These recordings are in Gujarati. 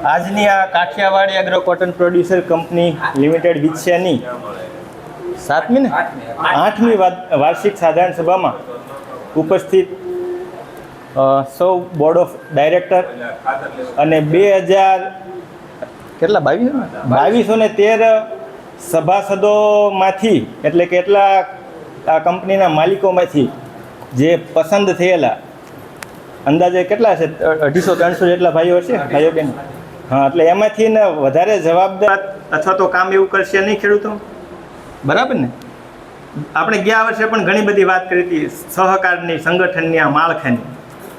આજની આ Kathiyawadi agro cotton producer company limited વિછિયાની 7મી ને 8મી વાર્ષિક સાધારણ સભામાં ઉપસ્થિત સૌ બોર્ડ ઓફ ડાયરેક્ટર અને 2213 સભાસદોમાંથી એટલે કે એટલા આ કંપનીના માલિકોમાંથી જે પસંદ થયેલા અંદાજે કેટલા છે 250-300 જેટલા ભાઈઓ છે ભાઈઓ બેન, હા, એટલે એમાંથી ને વધારે જવાબદાર અથવા તો કામ એવું કરશે નહીં ખેડૂતો, બરાબર ને? આપણે ગયા વર્ષે પણ ઘણી બધી વાત કરી હતી સહકારની, સંગઠનની, આ માળખાની,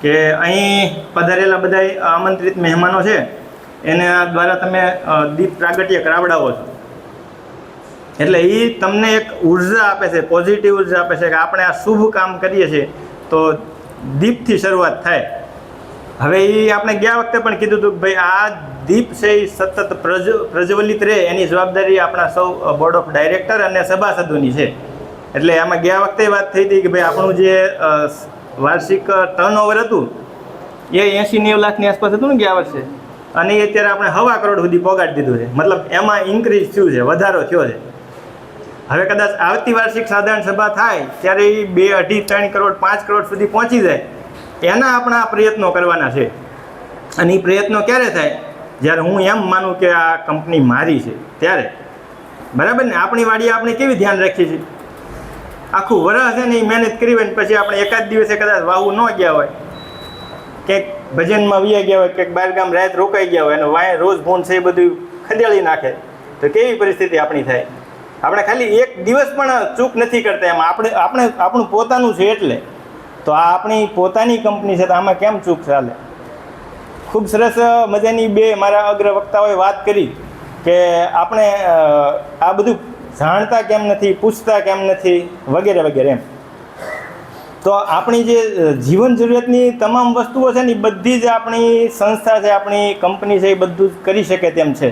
કે અહીં પધારેલા બધા આમંત્રિત મહેમાનો છે એને દ્વારા તમે દીપ પ્રાગટ્ય કરાવડાવો છો, એટલે એ તમને એક ઉર્જા આપે છે, પોઝિટિવ ઉર્જા આપે છે કે આપણે આ શુભ કામ કરીએ છીએ તો દીપથી શરૂઆત થાય. હવે એ આપણે ગયા વખતે પણ કીધું હતું કે ભાઈ આ દીપ છે એ સતત પ્રજ્વલિત રહે એની જવાબદારી આપણા સૌ બોર્ડ ઓફ ડાયરેક્ટર અને સભાસદોની છે. એટલે આમાં ગયા વખતે વાત થઈ હતી કે ભાઈ આપણું જે વાર્ષિક ટર્નઓવર હતું એ 80-90 લાખની આસપાસ હતું ને ગયા વર્ષે, અને એ અત્યારે આપણે 1.25 કરોડ સુધી પહોંચાડી દીધું છે. મતલબ એમાં ઇન્ક્રીઝ થયું છે, વધારો થયો છે. હવે કદાચ આવતી વાર્ષિક સાધારણ સભા થાય ત્યારે એ 2, 2.5, 3 કરોડ 5 કરોડ સુધી પહોંચી જાય, એના આપણા પ્રયત્નો કરવાના છે. અને એ પ્રયત્નો ક્યારે થાય? જ્યારે હું એમ માનું કે આ કંપની મારી છે ત્યારે, બરાબર ને? આપણી વાડીએ આપણે કેવી ધ્યાન રાખીએ છીએ, આખું વરસ છે ને એ મહેનત કરી હોય ને પછી આપણે એકાદ દિવસે કદાચ વાવું ન ગયા હોય, કંઈક ભજનમાં વયા ગયા હોય, કંઈક બહારગામ રાત રોકાઈ ગયા હોય અને વાય રોજ ભૂણ છે એ બધું ખદેડી નાખે તો કેવી પરિસ્થિતિ આપણી થાય? આપણે ખાલી એક દિવસ પણ ચૂક નથી કરતા એમાં, આપણે આપણું પોતાનું છે એટલે. તો આ આપણી પોતાની કંપની છે તો આમાં કેમ ચૂક ચાલે? ખૂબ સરસ મજાની બે મારા અગ્ર વક્તાઓએ વાત કરી કે આપણે આ બધું જાણતા કેમ નથી, પૂછતા કેમ નથી, વગેરે વગેરે એમ. તો આપણી જે જીવન જરૂરિયાતની તમામ વસ્તુઓ છે ને એ બધી જ આપણી સંસ્થા છે, આપણી કંપની છે એ બધું જ કરી શકે તેમ છે.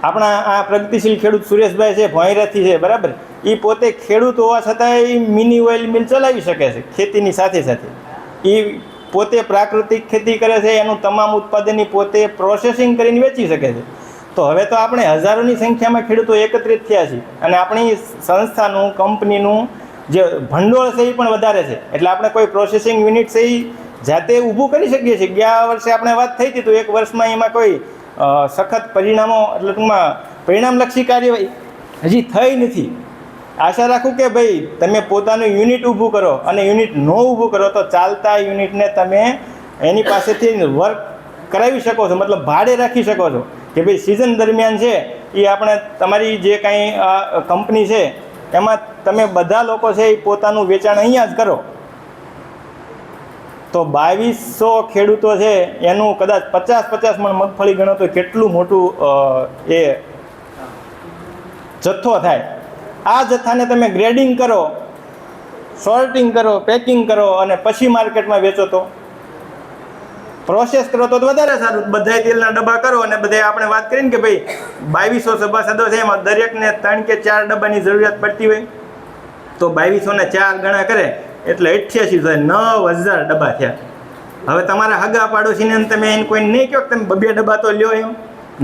આપણા આ પ્રગતિશીલ ખેડૂત સુરેશભાઈ છે ભોંયરાથી છે, બરાબર? એ પોતે ખેડૂત હોવા છતાં એ મિની ઓઇલ મિલ ચલાવી શકે છે ખેતીની સાથે સાથે. એ પોતે પ્રાકૃતિક ખેતી કરે છે, એનું તમામ ઉત્પાદનની પોતે પ્રોસેસિંગ કરીને વેચી શકે છે. તો હવે તો આપણે હજારોની સંખ્યામાં ખેડૂતો એકત્રિત થયા છીએ અને આપણી સંસ્થાનું, કંપનીનું જે ભંડોળ છે એ પણ વધારે છે. એટલે આપણે કોઈ પ્રોસેસિંગ યુનિટ છે એ જાતે ઊભું કરી શકીએ છીએ. ગયા વર્ષે આપણે વાત થઈ હતી તો એક વર્ષમાં એમાં કોઈ સખત પરિણામો એટલે ટૂંકમાં પરિણામલક્ષી કાર્યવાહી હજી થઈ નથી. આશા રાખું કે ભાઈ તમે પોતાનું યુનિટ ઊભું કરો અને યુનિટ ન ઊભું કરો તો ચાલતા યુનિટને તમે એની પાસેથી વર્ક કરાવી શકો છો, મતલબ ભાડે રાખી શકો છો કે ભાઈ સિઝન દરમિયાન છે એ આપણે તમારી જે કાંઈ કંપની છે એમાં તમે બધા લોકો છે એ પોતાનું વેચાણ અહીંયા જ કરો. તો 2200 ખેડૂતો છે એનું કદાચ 50 મણ મગફળી ગણો તો કેટલું મોટું એ જથ્થો થાય. આ જથ્થાને તમે ગ્રેડિંગ કરો, સોર્ટિંગ કરો, પેકિંગ કરો અને પછી માર્કેટમાં વેચો તો પ્રોસેસ કરો તો વધારે સારું. બધા તેલના ડબ્બા કરો અને બધા આપણે વાત કરીને કે ભાઈ 2200 સભાસદો છે એમાં દરેકને 3 કે 4 ડબ્બાની જરૂરિયાત પડતી હોય તો 2200 ને 4 ગણા કરે એટલે 88 થાય, 9000 ડબ્બા થયા. હવે તમારા હગા પાડોશીને તમે એને કોઈને નહીં કહો કે તમે 2 ડબ્બા તો લ્યો, એમ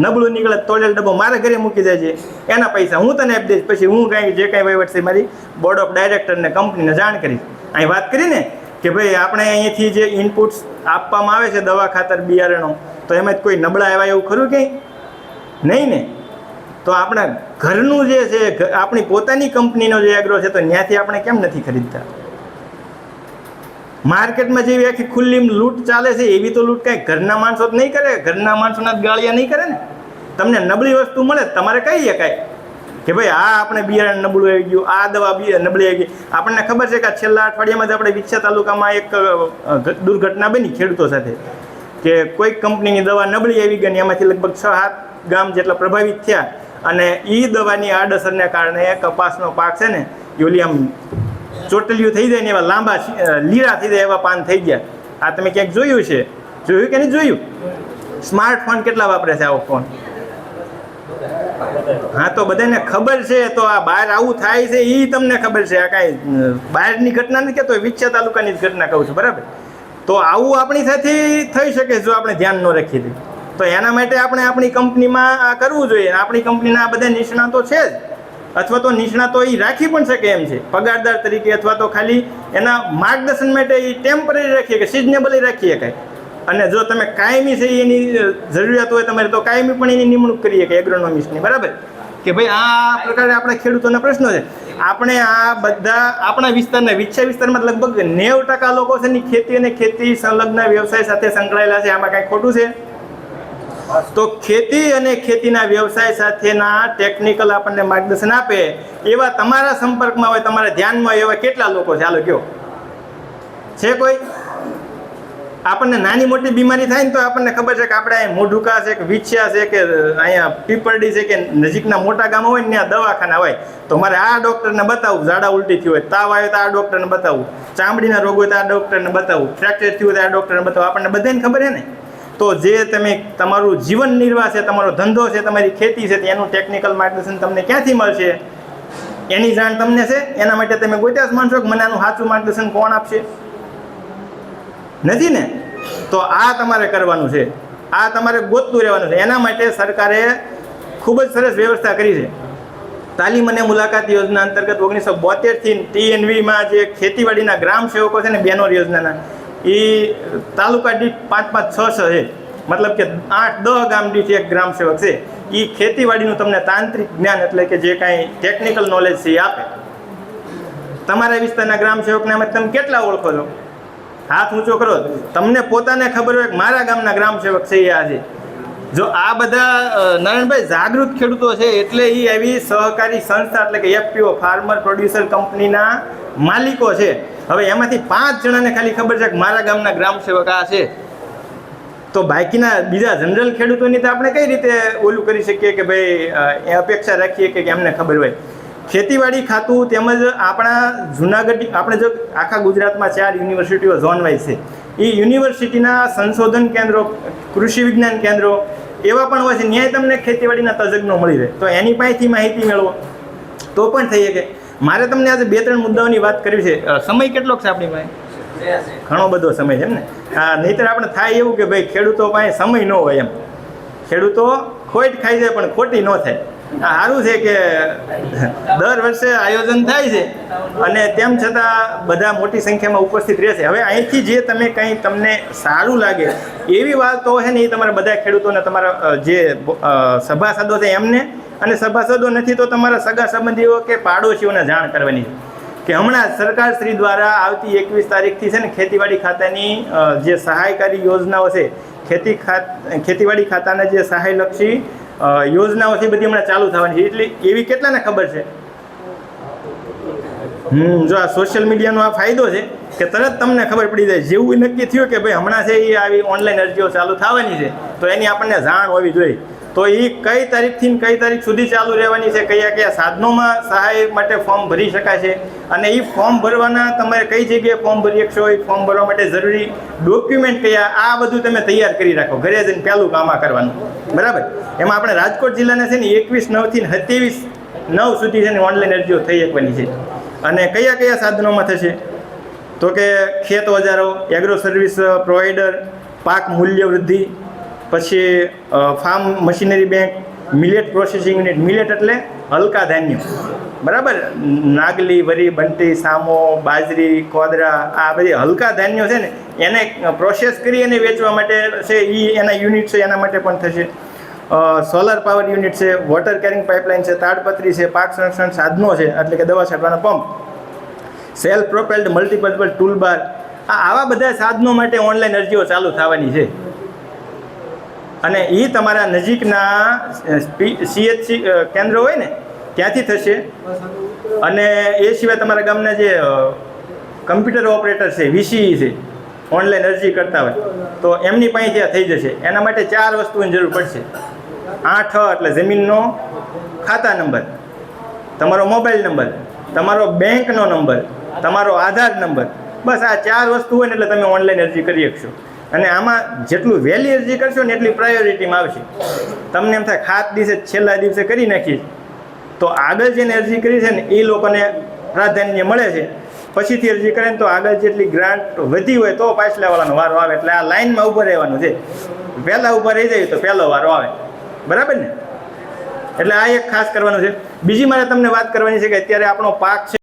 નબળું નીકળે તોડેલ ડબ્બો મારા ઘરે મૂકી દેજે, એના પૈસા હું તને આપી દઈશ, પછી હું કાંઈ જે કાંઈ વહીવટ છે મારી બોર્ડ ઓફ ડાયરેક્ટરને કંપનીને જાણ કરીશ. અહીં વાત કરીને કે ભાઈ આપણે અહીંયાથી જે ઇનપુટ્સ આપવામાં આવે છે દવા, ખાતર, બિયારણો, તો એમાં જ કોઈ નબળા એવા એવું ખરું ક્યાંય નહીં ને? તો આપણા ઘરનું જે છે, આપણી પોતાની કંપનીનો જે એગ્રો છે તો ત્યાંથી આપણે કેમ નથી ખરીદતા? માર્કેટમાં જેવી આખી ખુલ્લી લૂંટ ચાલે છે એવી તો લૂંટ કાંઈ ઘરના માણસો જ નહીં કરે, ઘરના માણસોના જ ગાળિયા નહીં કરે ને. તમને નબળી વસ્તુ મળે તમારે કહી શકાય કે ભાઈ આ આપણે બિયારણ નબળું આવી ગયું, આ દવા નબળી આવી ગઈ. આપણને ખબર છે કે છેલ્લા અઠવાડિયામાં જ આપણે વિછિયા તાલુકામાં એક દુર્ઘટના બની ખેડૂતો સાથે કે કોઈક કંપનીની દવા નબળી આવી ગઈ ને એમાંથી લગભગ 6-7 ગામ જેટલા પ્રભાવિત થયા અને એ દવાની આડઅસરને કારણે કપાસનો પાક છે ને એ ઓલી આમ ચોટલિયું થઈ જાય ને એવા લાંબા લીરા થઈ જાય એવા પાન થઈ ગયા. આ તમે ક્યાંક જોયું છે? જોયું કે નહીં જોયું? સ્માર્ટફોન કેટલા વાપરે છે આવો ફોન? હા, તો બધાને ખબર છે. તો આ બહાર આવું થાય છે એ તમને ખબર છે. આ કાંઈ બહારની ઘટના નથી કહેતો, વિછિયા તાલુકાની જ ઘટના કહું છું, બરાબર? તો આવું આપણી સાથે થઈ શકે જો આપણે ધ્યાન ન રાખીએ. તો એના માટે આપણે આપણી કંપનીમાં આ કરવું જોઈએ. આપણી કંપનીના આ બધા નિષ્ણાતો છે જ, અથવા તો નિષ્ણાતો એ રાખી પણ શકે એમ છે પગારદાર તરીકે, અથવા તો ખાલી એના માર્ગદર્શન માટે એ ટેમ્પરરી રાખીએ કે સિઝનેબલી રાખીએ કાંઈ. અને જો તમે કાયમી છે એની જરૂરિયાત હોય તમારે તો કાયમી પણ એની નિમણૂક કરીએ કે એગ્રોનોમિસ્ટની, બરાબર, કે ભાઈ આ પ્રકારે આપણા ખેડૂતોના પ્રશ્નો છે. આપણે આ બધા આપણા વિસ્તારના વિછા વિસ્તારમાં લગભગ 90% લોકો છે ને ખેતી અને ખેતી સંલગ્ન વ્યવસાય સાથે સંકળાયેલા છે. આમાં કાંઈ ખોટું છે? તો ખેતી અને ખેતીના વ્યવસાય સાથેના ટેકનિકલ આપણને માર્ગદર્શન આપે એવા તમારા સંપર્કમાં હોય, તમારા ધ્યાનમાં હોય એવા કેટલા લોકો છે? હાલો કયો, છે કોઈ? આપણને નાની મોટી બીમારી થાય ને તો આપણને ખબર છે કે આપણે અહીં મોઢુકા છે કે વિછ્યા છે કે અહીંયા પીપરડી છે કે નજીકના મોટા ગામો હોય ને ત્યાં દવાખાના હોય, તો મારે આ ડૉક્ટરને બતાવવું, ઝાડા ઉલટી થયું હોય, તાવ આવ્યો તો આ ડૉક્ટરને બતાવવું, ચામડીના રોગ હોય તો આ ડૉક્ટરને બતાવવું, ફ્રેક્ચર થયું હોય તો આ ડૉક્ટરને બતાવવું. આપણને બધાને ખબર છે ને. તો જે તમે તમારું જીવન નિર્વાહ છે, તમારો ધંધો છે, તમારી ખેતી છે, એનું ટેકનિકલ માર્ગદર્શન તમને ક્યાંથી મળશે? એની જાણ તમને છે? એના માટે તમે ગોત્યા જ માનશો કે મને આનું સાચું માર્ગદર્શન કોણ આપશે? નથી ને. તો આ તમારે કરવાનું છે, આ તમારે ગોતતું રહેવાનું છે. એના માટે સરકારે ખૂબ જ સરસ વ્યવસ્થા કરી છે. તાલીમ અને મુલાકાત યોજના અંતર્ગત 1972થી TNVમાં જે ખેતીવાડીના ગ્રામ સેવકો છે ને, બેનોર યોજનાના, એ તાલુકા દીઠ 5-5, 6-6 છે. મતલબ કે 8-10 ગામ દીઠ એક ગ્રામ સેવક છે. એ ખેતીવાડીનું તમને તાંત્રિક જ્ઞાન એટલે કે જે કાંઈ ટેકનિકલ નોલેજ છે એ આપે. તમારા વિસ્તારના ગ્રામ સેવકને અમે તમે કેટલા ઓળખો છો? હાથ ઊંચો કરો. તમને પોતાને ખબર હોય કે મારા ગામના ગ્રામ સેવક છે એ આ છે. જો આ બધા નારાયણભાઈ જાગૃત ખેડૂતો છે એટલે એ આવી સહકારી સંસ્થા એટલે કે FPO ફાર્મર પ્રોડ્યુસર કંપનીના માલિકો છે. હવે એમાંથી 5 જણાને ખાલી ખબર છે કે મારા ગામના ગ્રામ સેવક આ છે. તો બાકીના બીજા જનરલ ખેડૂતોની તો આપણે કઈ રીતે ઓલું કરી શકીએ કે ભાઈ એ અપેક્ષા રાખીએ કે એમને ખબર હોય? ખેતીવાડી ખાતું તેમજ આપણા જુનાગઢ, આપણે જો આખા ગુજરાતમાં 4 યુનિવર્સિટીઓ ઝોન વાઇઝ છે, એ યુનિવર્સિટીના સંશોધન કેન્દ્રો, કૃષિ વિજ્ઞાન કેન્દ્રો એવા પણ હોય છે. ન્યાય તમને ખેતીવાડીના તજજ્ઞો મળી રહે, તો એની પાસેથી માહિતી મેળવો તો પણ થઈ શકે. મારે તમને આજે 2-3 મુદ્દાઓની વાત કરવી છે. સમય કેટલો છે આપણી પાસે? ઘણો બધો સમય છે એમ ને. હા, નહીંતર આપણે થાય એવું કે ભાઈ ખેડૂતો પાસે સમય ન હોય એમ. ખેડૂતો ખોટ ખાઈ જાય પણ ખોટી ન થાય. સારું છે કે દર વર્ષે આયોજન થાય છે અને તેમ છતાં બધા મોટી સંખ્યામાં ઉપસ્થિત રહેશે. હવે અહીંથી જે તમે કંઈ તમને સારું લાગે એવી વાતો છે ને એ તમારા બધા ખેડૂતોને, તમારા જે સભાસદો છે એમને, અને સભાસદો નથી તો તમારા સગા સંબંધીઓ કે પાડોશીઓને જાણ કરવાની છે કે હમણાં સરકાર શ્રી દ્વારા આવતી 21 તારીખથી છે ને ખેતીવાડી ખાતાની જે સહાયકારી યોજનાઓ છે, ખેતીવાડી ખાતાના જે સહાયલક્ષી યોજનાઓ છે બધી હમણાં ચાલુ થવાની છે. એટલે એવી કેટલાને ખબર છે? જો આ સોશિયલ મીડિયાનો આ ફાયદો છે કે તરત તમને ખબર પડી જાય. જેવું નક્કી થયું કે ભાઈ હમણાં છે એ આવી ઓનલાઈન અરજીઓ ચાલુ થવાની છે, તો એની આપણને જાણ હોવી જોઈએ. તો એ કઈ તારીખથી કઈ તારીખ સુધી ચાલુ રહેવાની છે, કયા કયા સાધનોમાં સહાય માટે ફોર્મ ભરી શકાય છે, અને એ ફોર્મ ભરવાના તમારે કઈ જગ્યાએ ફોર્મ ભરી શકશો, એ ફોર્મ ભરવા માટે જરૂરી ડોક્યુમેન્ટ કયા, આ બધું તમે તૈયાર કરી રાખો. ઘરે જઈને પહેલું કામ આ કરવાનું, બરાબર. એમાં આપણે રાજકોટ જિલ્લાના છે ને 21/9 થી 27/9 સુધી છે ને ઓનલાઈન અરજીઓ થઈ શકવાની છે. અને કયા કયા સાધનોમાં થશે? તો કે ખેત ઓજારો, એગ્રો સર્વિસ પ્રોવાઈડર, પાક મૂલ્ય વૃદ્ધિ, પછી farm machinery bank, millet processing unit. Millet એટલે હલકા ધાન્ય, બરાબર. નાગલી, વરી, બંટી, સામો, બાજરી, કોદરા, આ બધી હલકા ધાન્યો છે ને એને પ્રોસેસ કરી અને વેચવા માટે છે એ એના યુનિટ છે, એના માટે પણ થશે. સોલર પાવર યુનિટ છે, વોટર કેરિંગ પાઇપલાઇન છે, તાડપત્રી છે, પાક સંરક્ષણ સાધનો છે એટલે કે દવા છાંટવાના pump, self propelled multipurpose toolbar, આવા બધા સાધનો માટે ઓનલાઈન અરજીઓ ચાલુ થવાની છે. અને એ તમારા નજીકના CHC કેન્દ્ર હોય ને ત્યાંથી થશે. અને એ સિવાય તમારા ગામના જે કમ્પ્યુટર ઓપરેટર છે, VCE છે, ઓનલાઈન અરજી કરતા હોય તો એમની પાસે ત્યાં થઈ જશે. એના માટે 4 વસ્તુની જરૂર પડશે. 8 એટલે જમીનનો ખાતા નંબર, તમારો મોબાઈલ નંબર, તમારો બેંકનો નંબર, તમારો આધાર નંબર. બસ આ 4 વસ્તુ હોય ને એટલે તમે ઓનલાઈન અરજી કરી શકશો. અને આમાં જેટલું વહેલી અરજી કરશો ને એટલી પ્રાયોરિટીમાં આવશે. તમને એમ થાય ખાત દિવસે છેલ્લા દિવસે કરી નાખીએ તો આગળ જેને અરજી કરી છે ને એ લોકોને પ્રાધાન્ય મળે છે. પછીથી અરજી કરે ને તો આગળ જેટલી ગ્રાન્ટ વધી હોય તો પાછલાવાળાનો વારો આવે. એટલે આ લાઇનમાં ઊભો રહેવાનું છે. વહેલા ઊભા રહી જાય તો પહેલો વારો આવે, બરાબર ને? એટલે આ એક ખાસ કરવાનું છે. બીજી મારે તમને વાત કરવાની છે કે અત્યારે આપણો પાક છે